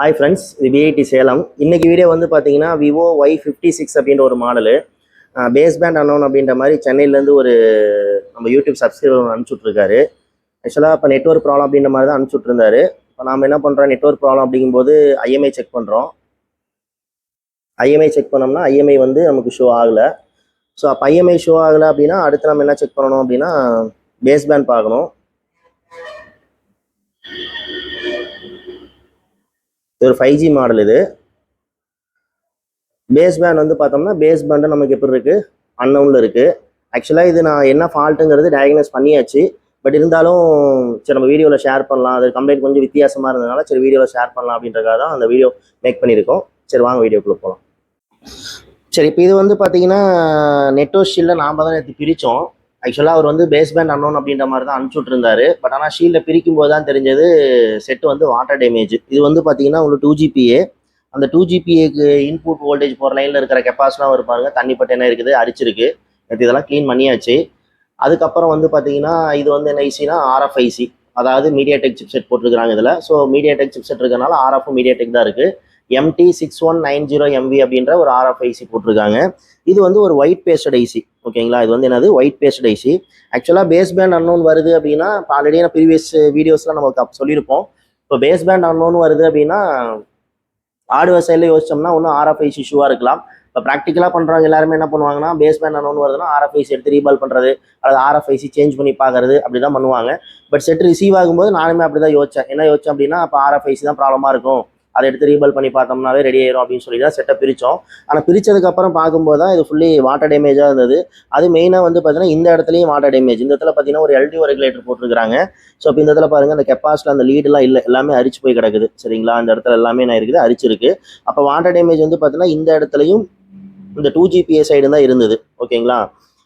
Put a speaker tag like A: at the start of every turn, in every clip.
A: Hi friends, இது VIT Salem. இன்னைக்கு video வந்து பார்த்தீங்கன்னா விவோ Y56 அப்படின்ற ஒரு மாடலு பேஸ் பேண்ட் அன்னோன் அப்படின்ற மாதிரி சென்னையிலேருந்து ஒரு நம்ம யூடியூப் சப்ஸ்கிரைபர் அனுப்பிச்சுட்ருக்காரு. ஆக்சுவலாக இப்போ நெட்ஒர்க் ப்ராப்ளம் அப்படின்ற மாதிரி தான் அனுப்பிச்சுட்ருந்தாரு. இப்போ நாம் என்ன பண்ணுறோம், நெட்ஒர்க் ப்ராப்ளம் அப்படிங்கும்போது ஐஎம்ஐ செக் பண்ணுறோம். ஐஎம்ஐ செக் பண்ணோம்னா ஐஎம்ஐ வந்து நமக்கு ஷோ ஆகலை. ஸோ அப்போ ஐஎம்ஐ ஷோ ஆகலை அப்படின்னா அடுத்து நம்ம என்ன செக் பண்ணணும் அப்படின்னா பேஸ் பேண்ட் பார்க்கணும். இது ஒரு 5G மாடல். இது பேஸ் பேண்ட் வந்து பார்த்தோம்னா பேஸ் பேண்டு நமக்கு எப்படி இருக்குது, அன்னவுனில் இருக்குது. ஆக்சுவலாக இது நான் என்ன ஃபால்ட்டுங்கிறது டயக்னோஸ் பண்ணியாச்சு. பட் இருந்தாலும் சரி நம்ம வீடியோவில் ஷேர் பண்ணலாம், அது கம்ப்ளைண்ட் கொஞ்சம் வித்தியாசமாக இருந்ததுனால சரி வீடியோவில் ஷேர் பண்ணலாம் அப்படின்றக்காக தான் அந்த வீடியோ மேக் பண்ணியிருக்கோம். சரி வாங்க வீடியோக்குள்ளே போகலாம். சரி, இப்போ இது வந்து பார்த்தீங்கன்னா நெட்வொர்க் ஷீல்டில் நாம் தான் நேற்று பிரித்தோம். ஆக்சுவலாக அவர் வந்து பேஸ் பேண்ட் அன்னோன் அப்படின்ற மாதிரி தான் அனுப்பிச்சுட்ருந்தாரு. பட் ஆனால் ஷீல்டில் பிரிக்கும் போது தான் தெரிஞ்சது செட்டு வந்து வாட்டர் டேமேஜ். இது வந்து பார்த்தீங்கன்னா உங்களுக்கு 2GPA. அந்த 2GPAக்கு இன்புட் வோல்டேஜ் போகிற லைனில் இருக்கிற கெப்பாசிட்டிலாம் இருப்பாங்க, தண்ணி பட்டு என்ன இருக்குது அரிச்சிருக்கு. நேற்று இதெல்லாம் க்ளீன் பண்ணியாச்சு. அதுக்கப்புறம் வந்து பார்த்தீங்கன்னா இது வந்து என்ன ஐசினா RFIC, அதாவது மீடியாடெக் சிப்செட் போட்டிருக்கிறாங்க இதில். ஸோ மீடியாடெக் சிப்செட் இருக்கிறனால RF மீடியாடெக் தான் இருக்குது. MT6190MV அப்படின்ற ஒரு RFIC போட்டிருக்காங்க. இது வந்து ஒரு ஒயிட் பேஸ்டட் ஐசி. ஓகேங்களா, இது வந்து என்னது ஒயிட் பேஸ்டட் ஐசி. ஆக்சுவலாக பேஸ் பேண்ட் அன்னோன் வருது அப்படின்னா இப்போ ஆல்ரெடி நான் ப்ரீவியஸ் வீடியோஸ்லாம் நமக்கு சொல்லியிருப்போம். இப்போ பேஸ் பேண்ட் அன்னோன் வருது அப்படின்னா ஹார்ட்வேர் சைடில் யோசிச்சோம்னா ஒன்றும் RFIC இஷ்யூவாக இருக்கலாம். இப்போ ப்ராக்டிக்கலாக பண்ணுறவங்க எல்லாருமே என்ன பண்ணுவாங்கன்னா பேஸ் பேண்ட் அன்னோன் வருதுன்னா RFIC எடுத்து ரீபால் பண்ணுறது அல்லது RFIC சேஞ்ச் பண்ணி பார்க்கறது அப்படி தான் பண்ணுவாங்க. பட் செட் ரிசீவ் ஆகும்போது நானுமே அப்படி தான் யோசித்தேன். என்ன யோசிச்சேன் அப்படின்னா அப்போ RFIC தான் ப்ராப்ளமாக இருக்கும், அதை எடுத்து ரீபால் பண்ணி பார்த்தோம்னாவே ரெடி ஆயிரும் அப்படின்னு சொல்லி தான் செட்டை பிரித்தோம். ஆனால் பிரித்ததுக்கப்புறம் பார்க்கும்போது தான் இது ஃபுல்லி வாட்டர் டேமேஜாக இருந்தது. அது மெயினாக வந்து பார்த்தீங்கன்னா இந்த இடத்துலையும் வாட்டர் டேமேஜ். இந்த இடத்துல பார்த்தீங்கன்னா ஒரு LDO ரெகுலேட்டர் போட்டிருக்காங்க. ஸோ இப்போ இந்த இடத்துல பாருங்கள், அந்த கெப்பாசிட்டி அந்த லீடெலாம் இல்லை, எல்லாமே அரிச்சு போய் கிடக்குது. சரிங்களா, இந்த இடத்துல எல்லாமே என்ன இருக்குது, அரிச்சிருக்கு. அப்போ வாட்டர் டேமேஜ் வந்து பார்த்தீங்கன்னா இந்த இடத்துலையும் இந்த 2GPA சைடு தான் இருந்தது. ஓகேங்களா,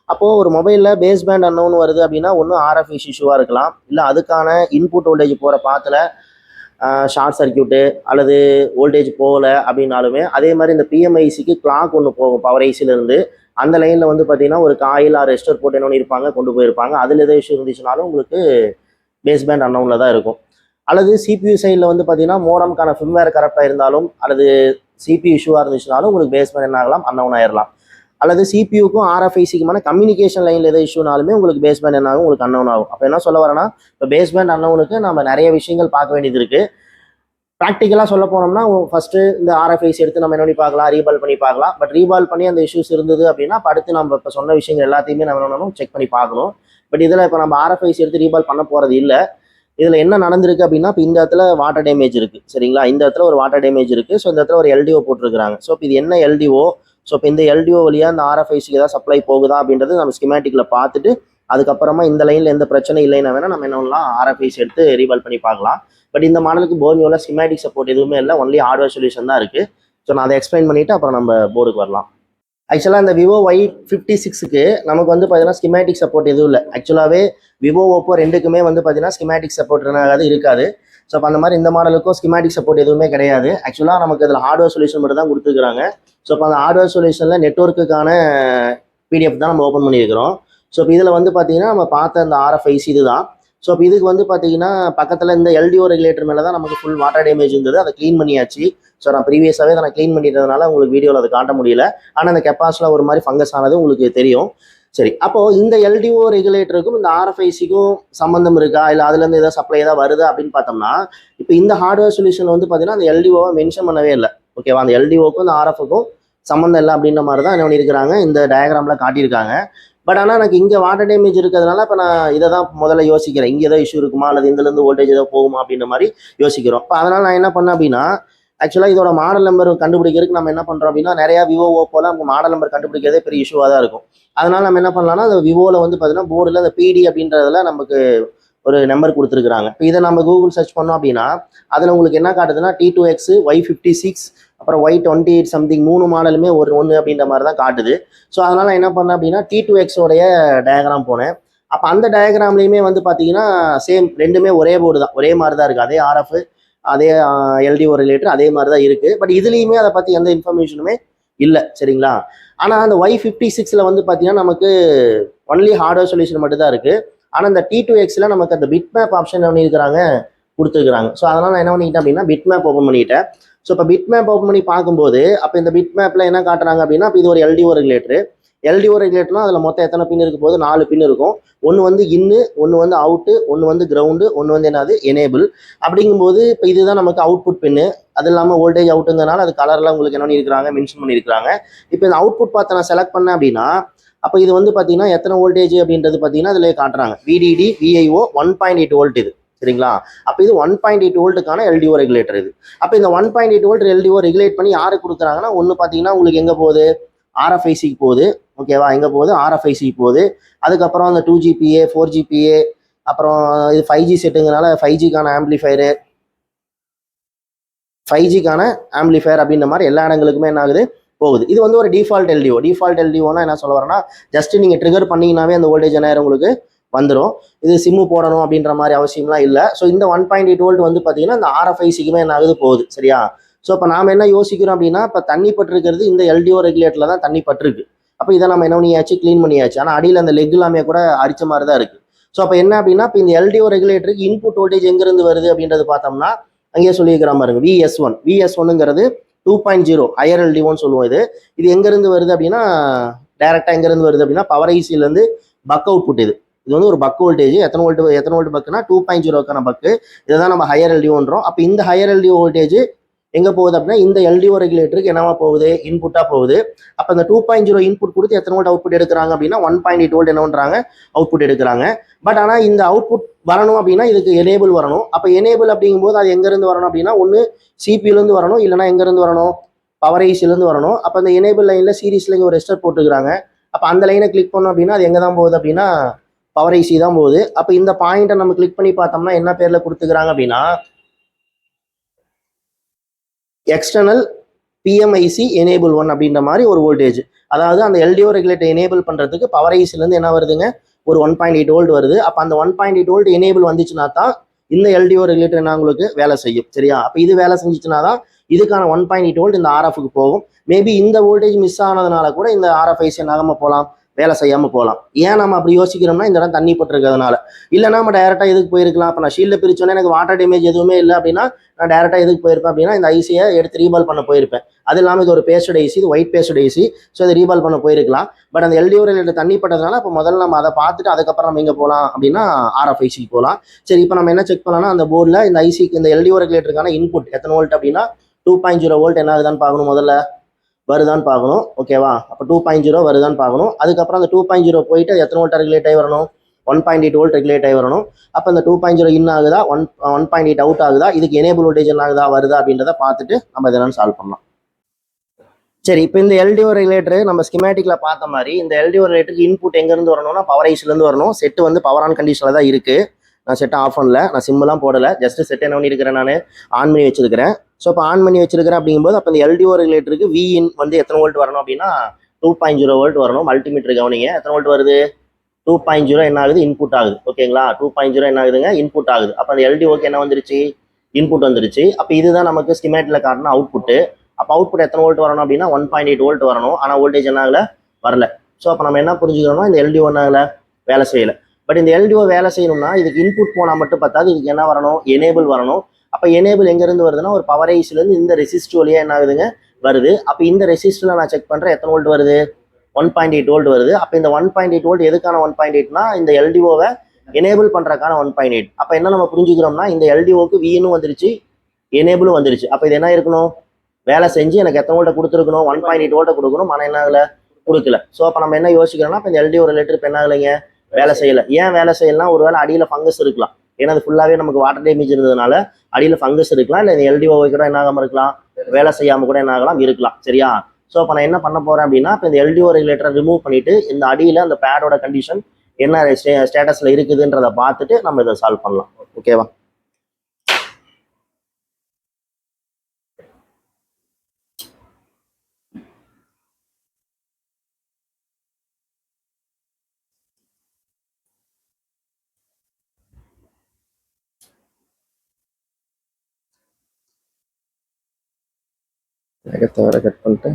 A: அப்போது ஒரு மொபைலில் பேஸ் பேண்ட் அன்னோன் வருது அப்படின்னா ஒன்றும் RFIC இஷ்யூவாக இருக்கலாம், இல்லை அதுக்கான இன்புட் வோல்டேஜ் போகிற பாத்தில் ஷார்ட் சர்க்கியூட்டு அல்லது வோல்டேஜ் போகலை அப்படின்னாலுமே அதே மாதிரி இந்த PMICக்கு கிளாக் ஒன்று போகும் பவர் ஐசிலேருந்து. அந்த லைனில் வந்து பார்த்தீங்கன்னா ஒரு காயில் ரெஸ்டர் போட்டு என்ன இருப்பாங்க கொண்டு போயிருப்பாங்க. அதில் எதாவது இஷ்யூ இருந்துச்சுனாலும் உங்களுக்கு பேஸ் பேண்ட் அன்னவுனில் தான் இருக்கும். அல்லது CPU சைடில் வந்து பார்த்தீங்கன்னா மோடம்கான ஃபிர்ம்வேர் கரெக்டாக இருந்தாலும் அல்லது CPU இஷ்யூவாக இருந்துச்சுனாலும் உங்களுக்கு பேஸ் பேண்ட் என்ன ஆகலாம், அன்னவுன் ஆயிடலாம். அல்லது CPUக்கும் RFICக்குமான கம்யூனிகேஷன் லைனில் எதாவது இஷ்யூனாலுமே உங்களுக்கு பேஸ் பேண்ட் என்ன ஆகும், உங்களுக்கு அன்னவுன் ஆகும். அப்போ என்ன சொல்ல வரேன்னா இப்போ பேஸ் பேண்ட் அன்னவுனுக்கு நம்ம நிறைய விஷயங்கள் பார்க்க வேண்டியது இருக்குது. ப்ராக்டிக்கலாக சொல்ல போனோம்னா ஃபஸ்ட்டு இந்த RFIC எடுத்து நம்ம என்ன பண்ணி பார்க்கலாம், ரீபால் பண்ணி பார்க்கலாம். பட் ரீபால் பண்ணி அந்த இஷ்யூஸ் இருந்தது அப்படின்னா இப்போ அடுத்து நம்ம இப்போ சொன்ன விஷயங்கள் எல்லாத்தையுமே நம்ம என்ன செக் பண்ணி பார்க்கணும். பட் இதில் இப்போ நம்ம RFIC எடுத்து ரீபால் பண்ண போகிறது இல்லை. இதில் என்ன நடந்திருக்கு அப்படின்னா இப்போ இந்த இடத்துல வாட்டர் டேமேஜ் இருக்குது. சரிங்களா, இந்த இடத்துல ஒரு வாட்டர் டேமேஜ் இருக்குது. ஸோ இந்த இடத்துல ஒரு LDO போட்டிருக்கிறாங்க. ஸோ இப்போ இது என்ன LDO, ஸோ இப்போ இந்த LDO வழியாக இந்த RFICக்கு ஏதாவது சப்ளை போகுதா அப்படின்றது நம்ம ஸ்கிமேட்டிக்கில் பார்த்துட்டு அதுக்கப்புறமா இந்த லைனில் எந்த பிரச்சனை இல்லைன்னா வேணால் நம்ம என்ன பண்ணலாம், RFIC எடுத்து ரீபால் பண்ணி பார்க்கலாம். பட் இந்த மாடலுக்கு போர்னியோவில் ஸ்கிமேட்டிக் சப்போர்ட் எதுவுமே இல்லை, ஒன்லி ஹார்ட்வேர் சொல்யூஷன் தான் இருக்குது. ஸோ நான் அதை எக்ஸ்பிளைன் பண்ணிவிட்டு அப்புறம் நம்ம போர்டுக்கு வரலாம். ஆக்சுவலாக இந்த விவோ Y56க்கு நமக்கு வந்து பார்த்தீங்கன்னா ஸ்கிமேட்டிக் சப்போர்ட் எதுவும் இல்லை. ஆக்சுவலாகவே விவோ ஓப்போ ரெண்டுக்குமே வந்து பார்த்தீங்கன்னா ஸ்கிமேட்டிக் சப்போர்ட் இருக்காது. ஸோ அப்போ அந்த மாதிரி இந்த மாடலுக்கும் ஸ்கிமேட்டிக் சப்போர்ட் எதுவுமே கிடையாது. ஆக்சுவலாக நமக்கு அதில் ஹார்ட்வேர் சொல்யூஷன் மட்டும் தான் கொடுத்துருக்காங்க. ஸோ இப்போ அந்த ஹார்ட்வேர் சொல்யூஷனில் நெட்வொர்க்குக்கான PDF தான் நம்ம ஓப்பன் பண்ணியிருக்கிறோம். ஸோ இப்போ இதில் வந்து பார்த்தீங்கன்னா நம்ம பார்த்த அந்த RFIC இது தான். ஸோ இப்போ இதுக்கு வந்து பார்த்தீங்கன்னா பக்கத்தில் இந்த LDO ரெகுலேட்டர் மேலே தான் நமக்கு ஃபுல் வாட்டர் டேமேஜ் இருந்தது, அதை க்ளீன் பண்ணியாச்சு. ஸோ நான் ப்ரீவியஸாகவே அதை நான் க்ளீன் பண்ணிட்டதுனால உங்களுக்கு வீடியோவில் அதை காட்ட முடியல. ஆனால் அந்த கெப்பாசிட்டியில் ஒரு மாதிரி ஃபங்கஸ் ஆனது உங்களுக்கு தெரியும். சரி, அப்போது இந்த LDO ரெகுலேட்டருக்கும் இந்த RFICக்கும் சம்மந்தம் இருக்கா, இல்லை அதுலேருந்து ஏதாவது சப்ளை ஏதாவது வருதா அப்படின்னு பார்த்தோம்னா இப்போ இந்த ஹார்ட்வேர் சொல்யூஷன் வந்து பார்த்தீங்கன்னா அந்த LDOவை மென்ஷன் பண்ணவே இல்லை. ஓகேவா, அந்த LDOக்கும் இந்த RFக்கும் சம்மந்தம் இல்லை அப்படின்ற மாதிரி தான் என்ன பண்ணியிருக்கிறாங்க, இந்த டயக்ராமில் காட்டியிருக்காங்க. பட் ஆனால் எனக்கு இங்கே வாட்டர் டேமேஜ் இருக்கிறதுனால இப்போ நான் இதை தான் முதல்ல யோசிக்கிறேன், இங்கே ஏதோ இஷ்யூ இருக்குமா அல்லது இதுலேருந்து வோல்டேஜ் ஏதோ போகுமா அப்படின்ற மாதிரி யோசிக்கிறோம். இப்போ அதனால் நான் என்ன பண்ணேன் அப்படின்னா ஆக்சுவலாக இதோட மாடல் நம்பர் கண்டுபிடிக்கிறதுக்கு நம்ம என்ன பண்ணுறோம் அப்படின்னா நிறையா விவோ ஓப்போல நமக்கு மாடல் நம்பர் கண்டுபிடிக்கிறதே பெரிய இஷ்யூவாக தான் இருக்கும். அதனால் நம்ம என்ன பண்ணலாம்னா அந்த விவோவில் வந்து பார்த்தீங்கன்னா போர்டில் அந்த PD அப்படின்றதுல நமக்கு ஒரு நம்பர் கொடுத்துருக்குறாங்க. இப்போ இதை நம்ம கூகுள் சர்ச் பண்ணோம் அப்படின்னா அதில் உங்களுக்கு என்ன காட்டுதுன்னா T2X, Y56 அப்புறம் Y28 சம்திங் 3 மாடலுமே ஒன்று அப்படின்ற மாதிரி தான் காட்டுது. ஸோ அதனால் நான் என்ன பண்ணேன் அப்படின்னா T2X உடைய டயக்ராம் போனேன். அப்போ அந்த டயக்ராம்லேயுமே வந்து பார்த்தீங்கன்னா சேம் ரெண்டுமே ஒரே போர்டு தான், ஒரே மாதிரி தான் இருக்குது. அதே RF, அதே LDO ரிலேட்டர் அதே மாதிரி தான் இருக்குது. பட் இதுலேயுமே அதை பற்றி எந்த இன்ஃபர்மேஷனுமே இல்லை. சரிங்களா, ஆனால் அந்த Y56ல் வந்து பார்த்தீங்கன்னா நமக்கு ஒன்லி ஹார்ட்வேர் சொல்யூஷன் மட்டும் தான் இருக்குது. ஆனால் இந்த T2Xல நமக்கு அந்த பிட் மேப் ஆப்ஷன் பண்ணியிருக்கிறாங்க கொடுத்துருக்காங்க. ஸோ அதனால் நான் என்ன பண்ணிக்கிட்டேன் அப்படின்னா பிட் மேப் ஓப்பன் பண்ணிட்டேன். ஸோ இப்போ பிட் மேப் ஓப்பன் பண்ணி பார்க்கும்போது அப்போ இந்த பிட் மேப்பில் என்ன காட்டுறாங்க அப்படின்னா, இப்போ இது ஒரு எல்டிஓ ரெகுலேட்டர். எல்டிஓ ரெகுலேட்டர்னா அதில் மொத்தம் எத்தனை பின் இருக்க போது 4 பின் இருக்கும். ஒன்று வந்து இன்னு, ஒன்று வந்து அவுட்டு, ஒன்று வந்து கிரவுண்டு, ஒன்று வந்து என்னது எனேபிள். அப்படிங்கும்போது இப்போ இதுதான் நமக்கு அவுட்புட் பின்னு. அது இல்லாமல் வோல்டேஜ் அவுட்டுங்கிறதுனால அது கலரில் உங்களுக்கு என்ன பண்ணியிருக்காங்க மென்ஷன் பண்ணியிருக்காங்க. இப்போ இந்த அவுட்புட் பார்த்து நான் செலக்ட் பண்ணேன் அப்படின்னா, அப்போ இது வந்து பார்த்தீங்கன்னா எத்தனை வோல்டேஜ் அப்படின்றது பார்த்தீங்கன்னா அதில் காட்டுறாங்க விடிடி விஐஓ 1.8 வோல்ட் இது. சரிங்களா? அப்போ இது 1.8 வோல்ட்டுக்கான எல்டிஓ ரெகுலேட்டர் இது. அப்போ இந்த 1.8 வோல்ட் எல்டிஓ ரெகுலேட் பண்ணி யாருக்கு கொடுக்குறாங்கன்னா, ஒன்று பார்த்தீங்கன்னா உங்களுக்கு எங்கே போகுது, ஆர்எஃப்ஐசிக்கு போகுது. ஓகேவா? எங்கே போகுது, ஆர்எஃப்ஐசிக்கு போகுது. அதுக்கப்புறம் அந்த 2GPA 4GPA, அப்புறம் இது 5G செட்டுங்கனால 5Gக்கான ஆம்பிளிஃபயரு, 5Gக்கான ஆம்பிளிஃபயர் அப்படின்ற மாதிரி எல்லா இடங்களுக்குமே என்ன ஆகுது, போகுது. இது வந்து ஒரு டிஃபால்ட் எல்டிஓ. டிஃபால்ட் எல்டிஓனா என்ன சொல்ல வரேன்னா, ஜஸ்ட் நீங்கள் ட்ரிகர் பண்ணிங்கனாவே அந்த வோல்டேஜ் என்ன உங்களுக்கு வந்துடும். இது சிம்மு போடணும் அப்படின்ற மாதிரி அவசியம்லாம் இல்லை. ஸோ இந்த 1.8 வோல்ட் வந்து பார்த்தீங்கன்னா இந்த ஆர்எஃப்ஐசிக்குமே என்ன ஆகுது, போகுது. சரியா? ஸோ இப்போ நாம் என்ன யோசிக்கிறோம் அப்படின்னா, இப்போ தண்ணி பட்டிருக்கிறது இந்த எல்டிஓ ரெகுலேட்டரில் தான் தண்ணி பட்டிருக்கு. அப்போ இதை நம்ம என்ன பண்ணியாச்சு, க்ளீன் பண்ணியாச்சு. ஆனால் அடியில் அந்த லெக் எல்லாமே கூட அரிச்ச மாதிரி தான் இருக்குது. ஸோ அப்போ என்ன அப்படின்னா, இப்போ இந்த எல்டிஓ ரெகுலேட்டருக்கு இன்புட் வோல்டேஜ் எங்கேருந்து வருது அப்படின்றது பார்த்தோம்னா, அங்கேயே சொல்லியிருக்கிற பாருங்க விஎஸ் ஒன்னுங்கிறது 2.0 ஹையர் எல்டிஓன்னு சொல்லுவோம். இது எங்கேருந்து வருது அப்படின்னா, டைரெக்டாக எங்கேருந்து வருது அப்படின்னா பவர் ஐசிலேருந்து பக் அவுட்புட் இது. இது வந்து ஒரு பக் வோல்டேஜ். எத்தனை வோல்ட் பக்குனா 2.0க்கான பக்கு. இதை தான் நம்ம ஹையர் எல்டிஓன்றோம். அப்போ இந்த ஹையர் எல்டிஓ வோல்டேஜ் எங்கே போகுது அப்படின்னா இந்த எல்டிஓ ரெகுலேட்டருக்கு என்னவா போகுது, இன்புட்டாக போகுது. அப்போ இந்த 2.0 இன்புட் கொடுத்து எத்தனை வோல்ட் அவுட்புட் எடுக்கிறாங்க அப்படின்னா 1.8 வோல்ட் என்ன பண்ணுறாங்க, அவுட்புட் எடுக்கிறாங்க. பட் ஆனால் இந்த அவுட்புட் வரணும் அப்படின்னா இதுக்கு எனேபிள் வரணும். அப்போ எனேபிள் அப்படிங்கும்போது அது எங்கேருந்து வரணும் அப்படின்னா, ஒன்று சிபியூலேருந்து வரணும், இல்லைனா எங்கேருந்து வரணும், பவர் ஐசிலேருந்து வரணும். அப்போ அந்த எனேபிள் லைனில் சீரிஸில் இங்கே ஒரு ரெஸ்டர் போட்டுக்கிறாங்க. அப்போ அந்த லைனை கிளிக் பண்ணோம் அப்படின்னா அது எங்கே தான் போகுது அப்படின்னா பவர் ஐசி தான் போகுது. அப்போ இந்த பாயிண்ட்டை நம்ம கிளிக் பண்ணி பார்த்தோம்னா என்ன பேரில் கொடுத்துக்கிறாங்க அப்படின்னா எக்ஸ்டர்னல் பிஎம்ஐசி எனேபிள் 1 அப்படின்ற மாதிரி ஒரு வோல்டேஜ். அதாவது அந்த எல்டிஓ ரெகுலேட்டர் எனேபிள் பண்ணுறதுக்கு பவர் ஐசிலேருந்து என்ன வருதுங்க, ஒரு 1.8 வோல்ட் வருது. அப்போ அந்த 1.8 வோல்ட் எனேபிள் வந்துச்சுன்னா தான் இந்த எல்டிஓ ரெகுலேட்டர் என்ன உங்களுக்கு வேலை செய்யும். சரியா? அப்போ இது வேலை செஞ்சுச்சுன்னா தான் இதுக்கான 1.8 வோல்ட் இந்த ஆர்எஃப்க்கு போகும். மேபி இந்த வோல்டேஜ் மிஸ் ஆனதுனால கூட இந்த ஆர்எஃப்ஐசி என்னாகாம போகலாம், வேலை செய்யாமல் போகலாம். ஏன் நம்ம அப்படி யோசிக்கிறோம்னா, இந்த இடம் தண்ணி பட்டிருக்கிறதுனால. இல்லைனா நம்ம டைரெக்டாக எதுக்கு போயிருக்கலாம், அப்போ நான் ஷீல்டை பிரிச்சோன்னே எனக்கு வாட்டர் டேமேஜ் எதுவுமே இல்லை அப்படின்னா நான் டேரெக்டாக எதுக்கு போயிருப்பேன் அப்படின்னா இந்த ஐசியை எடுத்து ரீபால் பண்ண போயிருப்பேன். அது இல்லாமல் இது ஒரு பேஸ்டட் ஐசி, இது ஒயிட் பேஸ்டட் ஐசி. ஸோ இதை ரீபால் பண்ண போயிருக்கலாம். பட் அந்த எல்டிஓ ரெகுலேட்டர் தண்ணி பட்டதுனால இப்போ முதல்ல நம்ம அதை பார்த்துட்டு அதுக்கப்புறம் நம்ம எங்கே போகலாம் அப்படின்னா ஆர்எஃப்ஐசிக்கு போகலாம். சரி, இப்போ நம்ம என்ன செக் பண்ணலாம்னா அந்த போர்டில் இந்த ஐசிக்கு இந்த எல்டிஓ ரெகுலேட்டருக்கான இன்புட் எத்தனை வோல்ட் அப்படின்னா 2.0 வோல்ட் என்ன ஆகுதான்னு பார்க்கணும், முதல்ல வருதான்னு பார்க்கணும். ஓகேவா? அப்போ 2.0 வருதான்னு பார்க்கணும். அதுக்கப்புறம் அந்த 2.0 போயிட்டு அது எத்தனை வோல்ட் ரெகுலேட் ஆகி வரணும், 1.8 வோல்ட் ரெகுலேட் ஆகி வரணும். அப்போ இந்த 2.0 இன் ஆகுதா, 1.8 அவுட் ஆகுதா, இதுக்கு எனேபிள் வோல்டேஜ் என்ன ஆகுதா வருதா அப்படின்றத பார்த்துட்டு நம்ம இதெல்லாம் சால்வ் பண்ணலாம். சரி, இப்போ இந்த எல்டிஓ ரெகுலேட்டர் நம்ம ஸ்கிமேட்டிக்ல பார்த்த மாதிரி இந்த எல்டிஓ ரெகுலேட்டருக்கு இன்புட் எங்கேருந்து வரணும்னா பவர் ஐஸ்லேருந்து வரணும். செட்டு வந்து பவர் ஆன் கண்டிஷனில் தான் இருக்குது. நான் செட்டை ஆஃப் பண்ணல, நான் சிம்மெல்லாம் போடலை, ஜஸ்ட் செட் என்ன பண்ணியிருக்கிறேன், நான் ஆன் பண்ணி வச்சிருக்கிறேன். ஸோ இப்போ ஆன் பண்ணி வச்சிருக்கிறேன் அப்படிங்கும்போது அப்போ இந்த எல்டிஓ ரெகுலேட்டருக்கு விஇன் வந்து எத்தனை வோல்ட் வரணும் அப்படின்னா 2.0 வோல்ட் வரணும். மல்டிமீட்டர் கவனிங்க, எத்தனை வோல்ட் வருது, 2.0 என்ன ஆகுது, இன்புட் ஆகுது. ஓகேங்களா? 2.0 என்ன ஆகுதுங்க, இன்புட் ஆகுது. அப்போ அந்த எல்டிஓக்கு என்ன வந்துருச்சு, இன்புட் வந்துருச்சு. அப்போ இதுதான் நமக்கு ஸ்கிமேட்டில் காட்டின அவுட்புட்டு. அப்போ அவுட்புட் எத்தனை வோல்ட் வரணும் அப்படின்னா 1.8 வோல்ட் வரணும். ஆனால் வோல்டேஜ் என்ன ஆகல, வரல. ஸோ அப்போ நம்ம என்ன புரிஞ்சுக்கணும்னா இந்த எல்டிஓ என்ன ஆகல, வேலை செய்யலை. பட் இந்த எல்டிஓ வேலை செய்யணும்னா இதுக்கு இன்புட் போனால் மட்டும் பத்தாது, இதுக்கு என்ன வரணும், எனேபிள் வரணும். அப்போ எனேபிள் எங்கேருந்து வருதுன்னா ஒரு பவர் ஐஸ்லேருந்து இந்த ரெசிஸ்ட் வழியாக என்ன ஆகுதுங்க, வருது. அப்போ இந்த ரெசிஸ்டில் நான் செக் பண்ணுறேன் எத்தனை வோல்ட் வருது, 1.8 வோல்ட் வருது. அப்போ இந்த 1.8 வோல்ட் எதுக்கான 1.8னா இந்த எல்டிஓவை எனேபிள் பண்ணுறதுக்கான 1.8. அப்போ என்ன நம்ம புரிஞ்சுக்கிறோம்னா இந்த எல்டிஓக்கு வின்னு வந்துருச்சு, எனேபிளும் வந்துருச்சு. அப்போ இது என்ன இருக்கணும், வேலை செஞ்சு எனக்கு எத்தனை வோல்ட்டை கொடுத்துருக்கணும், 1.8 வோல்ட்டை கொடுக்கணும். ஆனால் என்ன ஆகலை, கொடுக்கல. ஸோ அப்போ நம்ம என்ன யோசிக்கிறோம்னா இப்போ இந்த எல்டிஓ ரிலேட்டர் இப்போ என்ன ஆகலைங்க, வேலை செய்யலை. ஏன் வேலை செய்யலாம், ஒருவேளை அடியில் ஃபங்கஸ் இருக்கலாம். ஏன்னா அது ஃபுல்லாகவே நமக்கு வாட்டர் டேமேஜ் இருந்ததுனால அடியில் ஃபங்கஸ் இருக்கலாம். இல்லை இந்த எல்டிஓவை கூட என்ன ஆகாமல் இருக்கலாம், வேலை செய்யாமல் கூட என்ன ஆகலாம், இருக்கலாம். சரியா? ஸோ அப்போ நான் என்ன பண்ண போகிறேன் அப்படின்னா இப்போ இந்த எல்டிஓ ரெகுலேட்டரை ரிமூவ் பண்ணிவிட்டு இந்த அடியில் அந்த பேடோட கண்டிஷன் என்ன ஸ்டேட்டஸில் இருக்குதுன்றதை பார்த்துட்டு நம்ம இதை சால்வ் பண்ணலாம். ஓகேவா? வேகத்தை வர கட் பண்ணிட்டு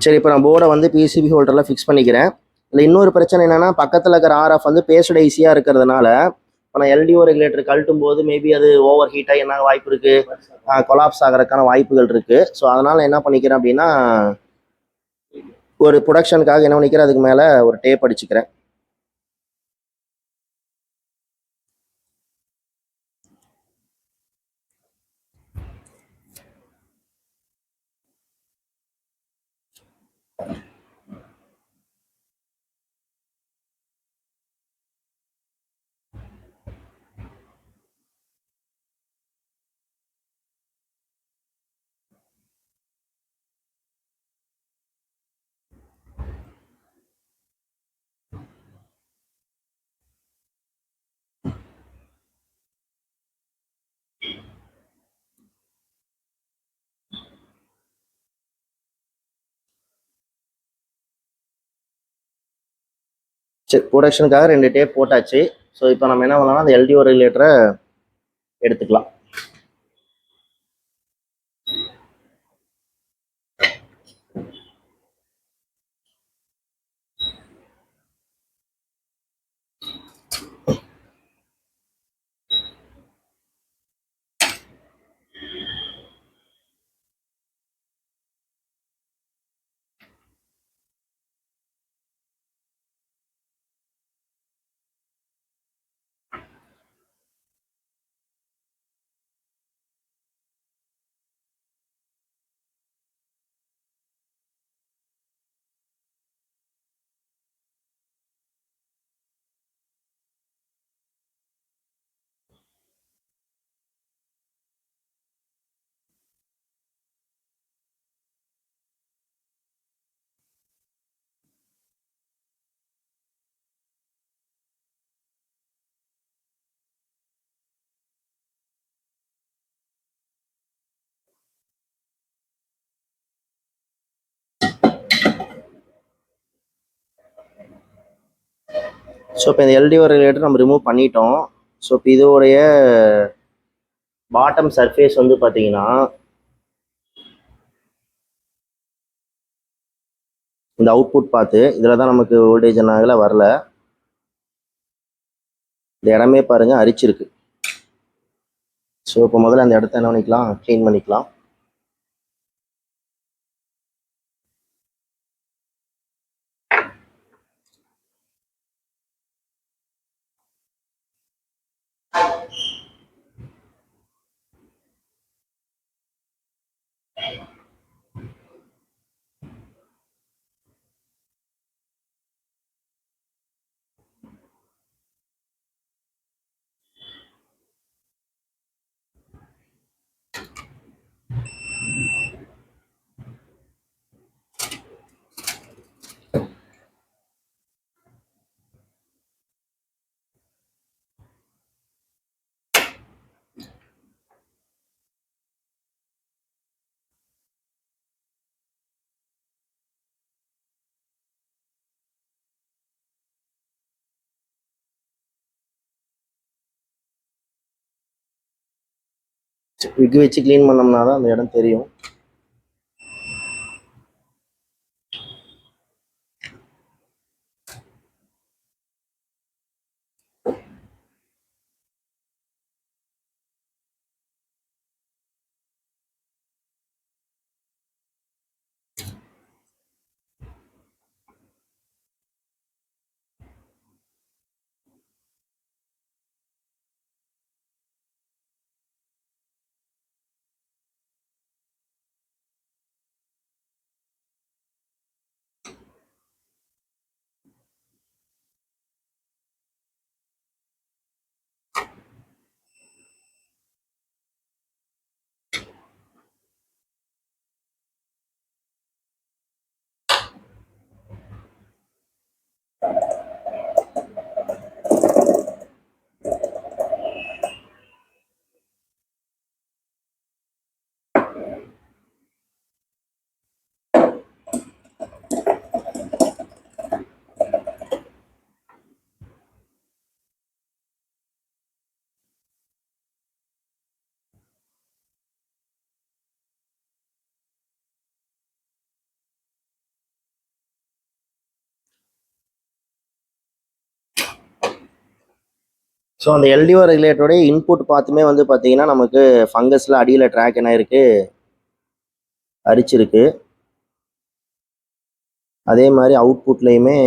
A: சரி, இப்போ நான் போர்டை வந்து பிசிபி ஹோல்டரில் ஃபிக்ஸ் பண்ணிக்கிறேன். இல்லை இன்னொரு பிரச்சனை என்னென்னா, பக்கத்தில் இருக்கிற ஆர்எஃப் வந்து பேஸ்டு ஐசியாக இருக்கிறதுனால இப்போ நான் எல்டிஓ ரெகுலேட்டர் கழட்டும் போது மேபி அது ஓவர் ஹீட் ஆகி என்ன வாய்ப்பு இருக்குது, கொலாப்ஸ் ஆகிறதுக்கான வாய்ப்புகள் இருக்குது. ஸோ அதனால் என்ன பண்ணிக்கிறேன் அப்படின்னா, ஒரு ப்ரொடக்ஷனுக்காக என்ன பண்ணிக்கிறேன், அதுக்கு மேலே ஒரு டேப் அடிச்சுக்கிறேன். சரி, ப்ரொடக்ஷனுக்காக 2 டேப் போட்டாச்சு. ஸோ இப்போ நம்ம என்ன பண்ணலாம்னா, அந்த எல்டிஓ ரெகுலேட்டரை எடுத்துக்கலாம். ஸோ இப்போ இந்த எல்டிஓ ரெகுலேட்டர் நம்ம ரிமூவ் பண்ணிட்டோம். ஸோ இப்போ இதோடைய பாட்டம் சர்ஃபேஸ் வந்து பார்த்தீங்கன்னா, இந்த அவுட்புட் பார்த்து இதில் தான் நமக்கு வோல்டேஜ் என்ன ஆகல வரல. இந்த இடமே பாருங்கள் அரிச்சிருக்கு. ஸோ இப்போ முதல்ல அந்த இடத்த என்ன பண்ணிக்கலாம், க்ளீன் பண்ணிக்கலாம். விக் வச்சு க்ளீன் பண்ணோம்னா தான் அந்த இடம் தெரியும். ஸோ அந்த எல்டிஓ ரெகுலேட்டரோடைய இன்புட் பார்த்துமே வந்து பார்த்தீங்கன்னா நமக்கு ஃபங்கஸில் அடியில் ட்ராக் என்ன இருக்குது, அரிச்சிருக்கு. அதே மாதிரி அவுட்புட்லேயுமே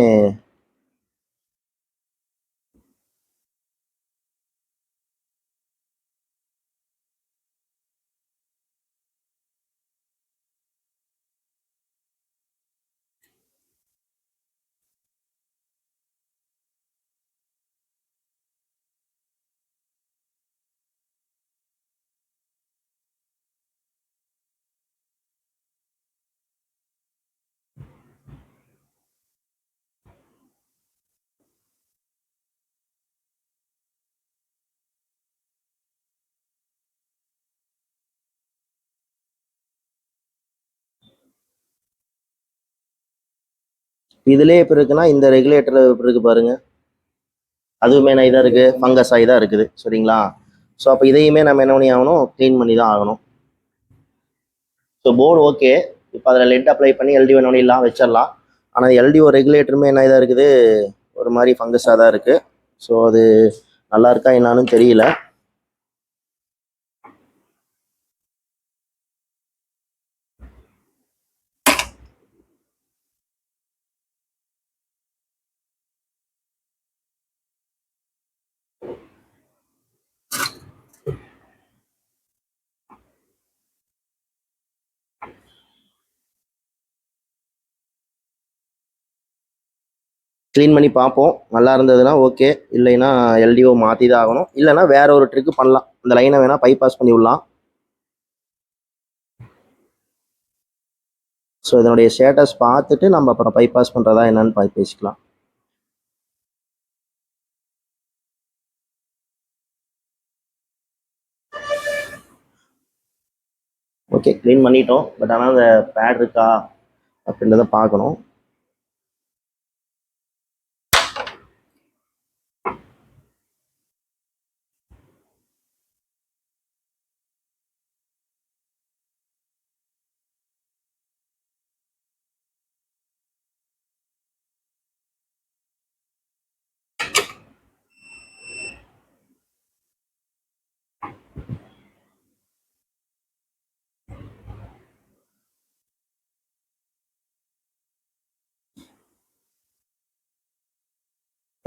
A: இதுலேயே இப்போ இருக்குன்னா இந்த ரெகுலேட்டர் எப்படி இருக்கு பாருங்க, அதுவுமே நான் இதாக இருக்குது, ஃபங்கஸ் ஆகி தான் இருக்குது. சரிங்களா? ஸோ அப்போ இதையுமே நம்ம என்ன பண்ணி ஆகணும், க்ளீன் பண்ணி தான் ஆகணும். ஸோ போர்டு ஓகே, இப்போ அதில் லெட் அப்ளை பண்ணி எல்டிஓ நோனிலாம் வச்சிடலாம். ஆனால் எல்டிஓ ரெகுலேட்டருமே என்ன இதாக இருக்குது, ஒரு மாதிரி ஃபங்கஸாக தான் இருக்குது. ஸோ அது நல்லா இருக்கா என்னான்னு தெரியல. க்ளீன் பண்ணி பார்ப்போம். நல்லா இருந்ததுன்னா ஓகே, இல்லைன்னா எல்டிஓ மாற்றி தான் ஆகணும். இல்லைன்னா வேற ஒரு ட்ரிக்கு பண்ணலாம், இந்த லைனை வேணால் பைபாஸ் பண்ணி விடலாம். ஸோ இதனுடைய ஸ்டேட்டஸ் பார்த்துட்டு நம்ம அப்புறம் பைபாஸ் பண்ணுறதா என்னன்னு பேசிக்கலாம். ஓகே, க்ளீன் பண்ணிட்டோம். பட் ஆனால் அந்த பேட் இருக்கா அப்படின்றத பார்க்கணும்.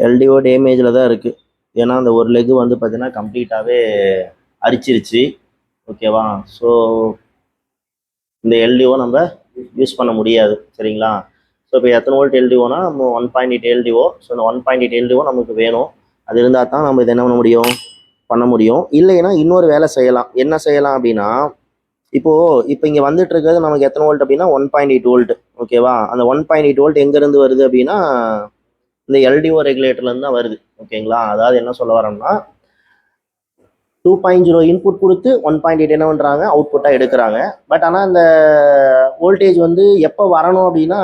A: எல்டிஓ டேமேஜில் தான் இருக்குது. ஏன்னா அந்த ஒரு லெக்கு வந்து பார்த்தீங்கன்னா கம்ப்ளீட்டாகவே அரிச்சிருச்சு. ஓகேவா? ஸோ இந்த எல்டிஓ நம்ம யூஸ் பண்ண முடியாது. சரிங்களா? ஸோ இப்போ எத்தனை வோல்ட் எல்டிஓனா நம்ம 1.8 எல்டிஓ. ஸோ இந்த 1.8 எல்டிஓ நமக்கு வேணும். அது இருந்தால் தான் நம்ம இதை என்ன பண்ண முடியும், பண்ண முடியும். இல்லைன்னா இன்னொரு வேலை செய்யலாம். என்ன செய்யலாம் அப்படின்னா, இப்போ இங்கே வந்துட்டு இருக்கிறது நமக்கு எத்தனை வோல்ட் அப்படின்னா 1.8 வோல்ட். ஓகேவா? அந்த 1.8 வோல்ட் எங்கேருந்து வருது அப்படின்னா இந்த எல்டிஓ ரெகுலேட்டர்லேருந்து தான் வருது. ஓகேங்களா? அதாவது என்ன சொல்ல வரோம்னா 2.0 இன்புட் கொடுத்து 1.8 என்ன பண்ணுறாங்க, அவுட்புட்டாக எடுக்கிறாங்க. பட் ஆனால் இந்த வோல்டேஜ் வந்து எப்போ வரணும் அப்படின்னா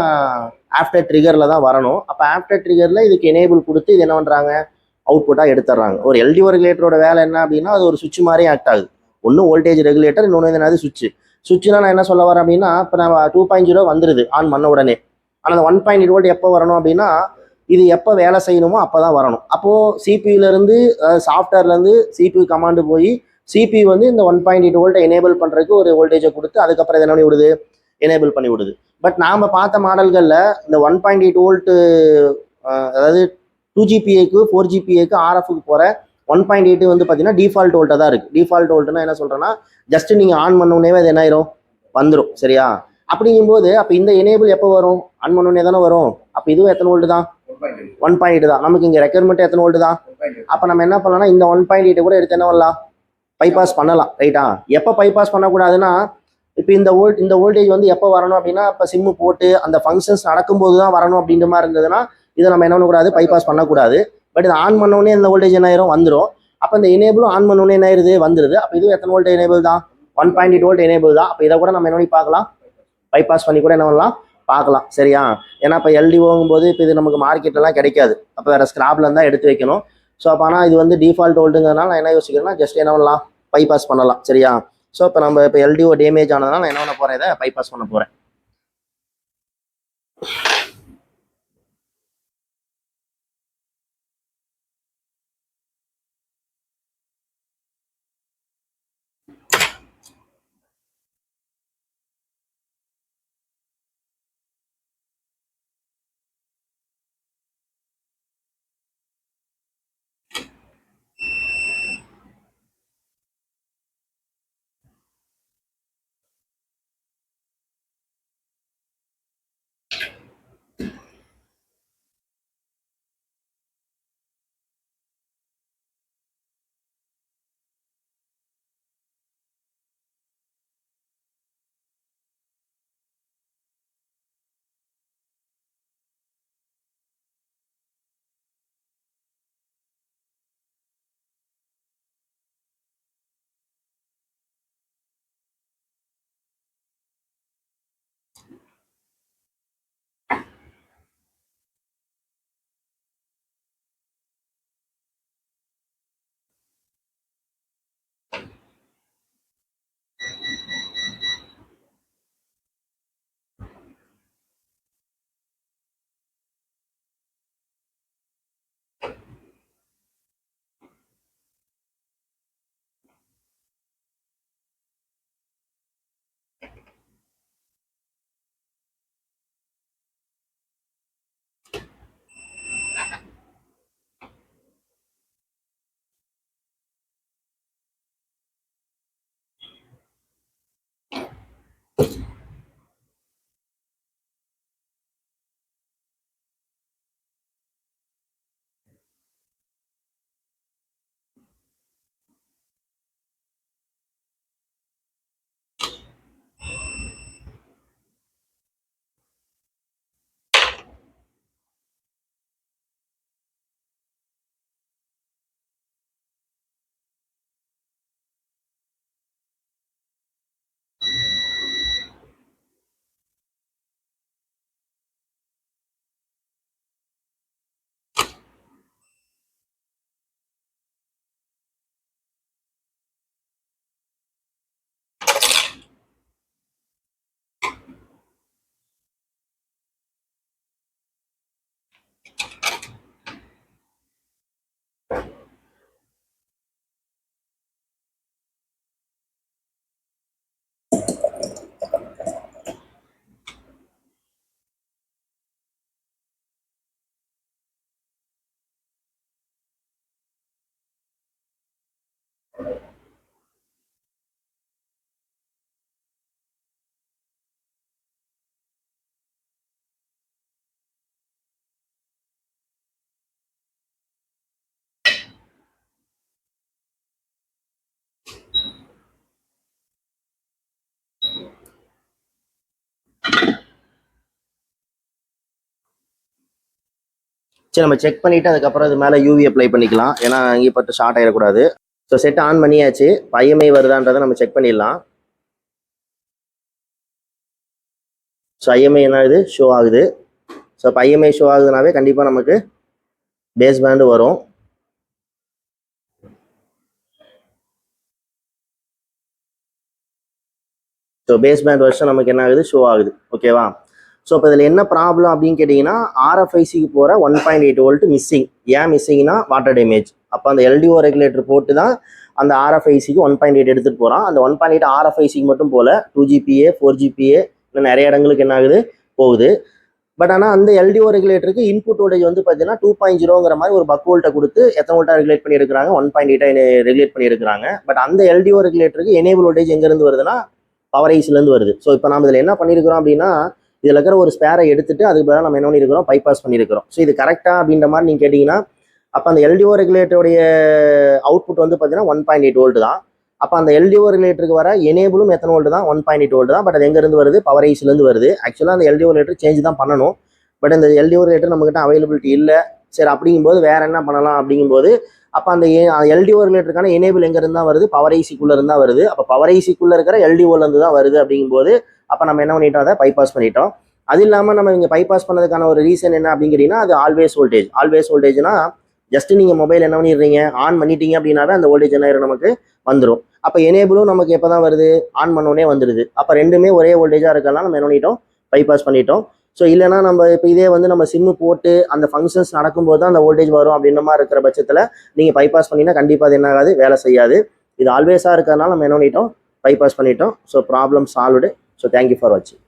A: ஆஃப்டர் ட்ரிகரில் தான் வரணும். அப்போ ஆஃப்டர் ட்ரிகரில் இதுக்கு எனேபிள் கொடுத்து இது என்ன பண்ணுறாங்க, அவுட்புட்டாக எடுத்துடுறாங்க. ஒரு எல்டிஓ ரெகுலேட்டரோட வேலை என்ன அப்படின்னா அது ஒரு சுவிட்ச் மாதிரி ஆக்ட் ஆகுது. ஒன்றும் வோல்டேஜ் ரெகுலேட்டர், இன்னொன்று என்னது சுவிட்ச். சுவிட்ச்னா நான் என்ன சொல்ல வரேன் அப்படின்னா, இப்போ நம்ம 2.0 வந்துடுது ஆன் பண்ண உடனே. ஆனால் அந்த 1.8 வோல்ட் எப்போ வரணும் அப்படின்னா இது எப்போ வேலை செய்யணுமோ அப்போ தான் வரணும். அப்போது சிபியூலேருந்து சாஃப்ட்வேர்லேருந்து சிபியூ கமாண்டு போய் சிபியூ வந்து இந்த 1.8 வோல்ட்டை எனேபிள் பண்ணுறதுக்கு ஒரு வோல்டேஜை கொடுத்து அதுக்கப்புறம் என்ன பண்ணி விடுது, எனேபிள் பண்ணி விடுது. பட் நாம் பார்த்த மாடல்களில் இந்த 1.8 வோல்ட்டு அதாவது 2GPAக்கு 4GPAக்கு ஆர்எஃப்க்கு போகிற 1.8 வந்து பார்த்தீங்கன்னா டிஃபால்ட் வோல்ட்டாக தான் இருக்குது. டிஃபால்ட் வோல்ட்னா என்ன சொல்கிறேன்னா ஜஸ்ட் நீங்கள் ஆன் பண்ணோடனே அது என்ன ஆயிரும், வந்துடும். சரியா? அப்படிங்கும்போது அப்போ இந்த எனேபிள் எப்போ வரும், ஆன் பண்ணோடனே தானே வரும். அப்போ இதுவும் எத்தனை வோல்ட்டு தான், 1.8 தான். நமக்கு இங்கே ரெக்யர்மெண்ட் எத்தனை வோல்ட் தான். அப்போ நம்ம என்ன பண்ணலாம்னா இந்த 1.8 கூட எடுத்து என்ன பண்ணலாம், பைபாஸ் பண்ணலாம். ரைட்டா? எப்போ பைபாஸ் பண்ணக்கூடாதுன்னா இப்போ இந்த வோல்டேஜ் வந்து எப்போ வரணும் அப்படின்னா இப்போ சிம்மு போட்டு அந்த ஃபங்க்ஷன்ஸ் நடக்கும்போது தான் வரணும் அப்படின்ற மாதிரி இருந்ததுன்னா இதை நம்ம என்ன பண்ணக்கூடாது, பைபாஸ் பண்ணக்கூடாது. பட் இது ஆன் பண்ணோடனே இந்த வோல்டேஜ் என்ன ஆயிரும், வந்துடும். அப்போ இந்த எனேபிளும் ஆன் பண்ணோடனே என்ன ஆயிருது, வந்துடுது. அப்போ இதுவும் எத்தனை வோல்ட் எனேபிள் தான், 1.8 வோல்ட் எனேபிள் தான். அப்போ இதை கூட நம்ம என்ன பண்ணி பார்க்கலாம், பைபாஸ் பண்ணி கூட என்ன பண்ணலாம், பார்க்கலாம். சரியா? ஏன்னா இப்போ எல்டிஓங்கும் போது இப்போ இது நமக்கு மார்க்கெட்லாம் கிடைக்காது. அப்போ வேறு ஸ்கிராப்ல இருந்தால் எடுத்து வைக்கணும். ஸோ அப்போ ஆனால் இது வந்து டிஃபால்ட் வோல்ட்டுங்கிறதுனால நான் என்ன யோசிக்கிறேன்னா ஜஸ்ட் என்ன பண்ணலாம், பைபாஸ் பண்ணலாம். சரியா? ஸோ இப்போ நம்ம இப்போ எல்டிஓ டேமேஜ் ஆனதுனால நான் என்ன பண்ண போகிறேன், இதை பைபாஸ் பண்ண போகிறேன். சரி, நம்ம செக் பண்ணிவிட்டு அதுக்கப்புறம் அது மேலே யூவி அப்ளை பண்ணிக்கலாம். ஏன்னா இங்கே பட்டு ஷார்ட் ஆகிடக்கூடாது. ஸோ செட் ஆன் பண்ணியாச்சு. ஐஎம்ஐ வருதான்றதை நம்ம செக் பண்ணிடலாம். ஸோ ஐஎம்ஐ என்ன ஆகுது, ஷோ ஆகுது. ஸோ இப்போ ஐஎம்ஐ ஷோ ஆகுதுனாவே கண்டிப்பாக நமக்கு பேஸ் பேண்டு வரும். ஸோ பேஸ் பேண்ட் வருஷன் நமக்கு என்ன ஆகுது, ஷோ ஆகுது. ஓகேவா? ஸோ இப்போ இதில் என்ன ப்ராப்ளம் அப்படின்னு கேட்டிங்கன்னா, ஆர்எஃப்ஐசிக்கு போகிற 1.8 வோல்ட் மிஸ்ஸிங். ஏன் மிஸ்ஸிங்னா வாட்டர் டேமேஜ். அப்போ அந்த எல்டிஓ ரெகுலேட்டர் போட்டு தான் அந்த ஆர்எஃப்ஐசிக்கு 1.8 எடுத்துகிட்டு போகிறான். அந்த 1.8 ஆர்எஃப்ஐசிக்கு மட்டும் போல 2GPA 4GPA இன்னும் நிறைய இடங்களுக்கு என்ன ஆகுது, போகுது. பட் ஆனால் அந்த எல்டிஓ ரெகுலேட்டருக்கு இன்புட் வோல்டேஜ் வந்து பார்த்தீங்கன்னா 2.0ங்கிற மாதிரி ஒரு பக் வோல்ட்டை கொடுத்து எத்தனை வோல்ட்டாக ரெகுலேட் பண்ணி எடுக்கிறாங்க, 1.8 ரெகுலேட் பண்ணி எடுக்கிறாங்க. பட் அந்த எல்டிஓ ரெகுலேட்டருக்கு எனேபிள் வோல்டேஜ் எங்கேருந்து வருதுன்னா பவர் ஐசிலேருந்து வருது. ஸோ இப்போ நம்ம இதில் என்ன பண்ணியிருக்கிறோம் அப்படின்னா, இதில் இருக்கிற ஒரு ஸ்பேரை எடுத்துட்டு அதுக்கு பதிலாக நம்ம என்ன பண்ணியிருக்கிறோம், பைபாஸ் பண்ணியிருக்கிறோம். ஸோ இது கரெக்டாக அப்படின்ற மாதிரி நீங்கள் கேட்டிங்கன்னா, அப்போ அந்த எல்டிஓ ரெகுலேட்டருடைய அவுட்புட் வந்து பார்த்தீங்கன்னா 1.8 வோல்ட் தான். அப்போ அந்த எல்டிஓ ரெகுலேட்டருக்கு வர எனேபிளும் எத்தனை வோல்ட் தான், 1.8 வோல்ட் தான். பட் அது எங்கேருந்து வருது, பவர் ஐசிலேருந்து வருது. ஆக்சுவலாக அந்த எல்டிஓ ரெகுலேட்டர் சேஞ்ச் தான் பண்ணணும். பட் அந்த எல்டிஓ ரெகுலேட்டர் நம்மகிட்ட அவைலபிலிட்டி இல்லை. சரி, அப்படிங்கும்போது வேற என்ன பண்ணலாம் அப்படிங்கும்போது, அப்போ அந்த எல்டிஓ ரெகுலேட்டருக்கான எனேபிள் எங்கேருந்து தான் வருது, பவர் ஐசிக்குள்ளே இருந்தால் வருது. அப்போ பவர் ஐசிக்குள்ளே இருக்கிற எல்டிஓலேருந்து தான் வருது. அப்படிங்கும்போது அப்போ நம்ம என்ன பண்ணிட்டோம், அதை பைபாஸ் பண்ணிட்டோம். அது இல்லாமல் நம்ம இங்கே பைபாஸ் பண்ணதுக்கான ஒரு ரீசன் என்ன அப்படின்னு கேட்டிங்கன்னா, அது ஆல்வேஸ் வோல்டேஜ். ஆல்வேஸ் வோல்டேஜ்னா ஜஸ்ட் நீங்கள் மொபைல் என்ன பண்ணிடுறீங்க, ஆன் பண்ணிட்டீங்க அப்படின்னாவே அந்த வோல்டேஜ் என்ன ஆயிரும், நமக்கு வந்துடும். அப்போ எனேபிளும் நமக்கு எப்போ தான் வருது, ஆன் பண்ணோடனே வந்துடுது. அப்போ ரெண்டுமே ஒரே வோல்டேஜாக இருக்கலாம், நம்ம என்ன பண்ணிட்டோம், பைபாஸ் பண்ணிட்டோம். ஸோ இல்லைனா நம்ம இப்போ இதே வந்து நம்ம சிம்மு போட்டு அந்த ஃபங்க்ஷன்ஸ் நடக்கும்போது தான் அந்த வோல்டேஜ் வரும் அப்படின்ற மாதிரி இருக்கிற பட்சத்தில் நீங்கள் பைபாஸ் பண்ணினா கண்டிப்பாக அது என்ன ஆகாது, வேலை செய்யாது. இது ஆல்வேஸாக இருக்கிறதுனால நம்ம என்ன பண்ணிட்டோம், பைபாஸ் பண்ணிட்டோம். So problem solved. So thank you for வாட்சிங்.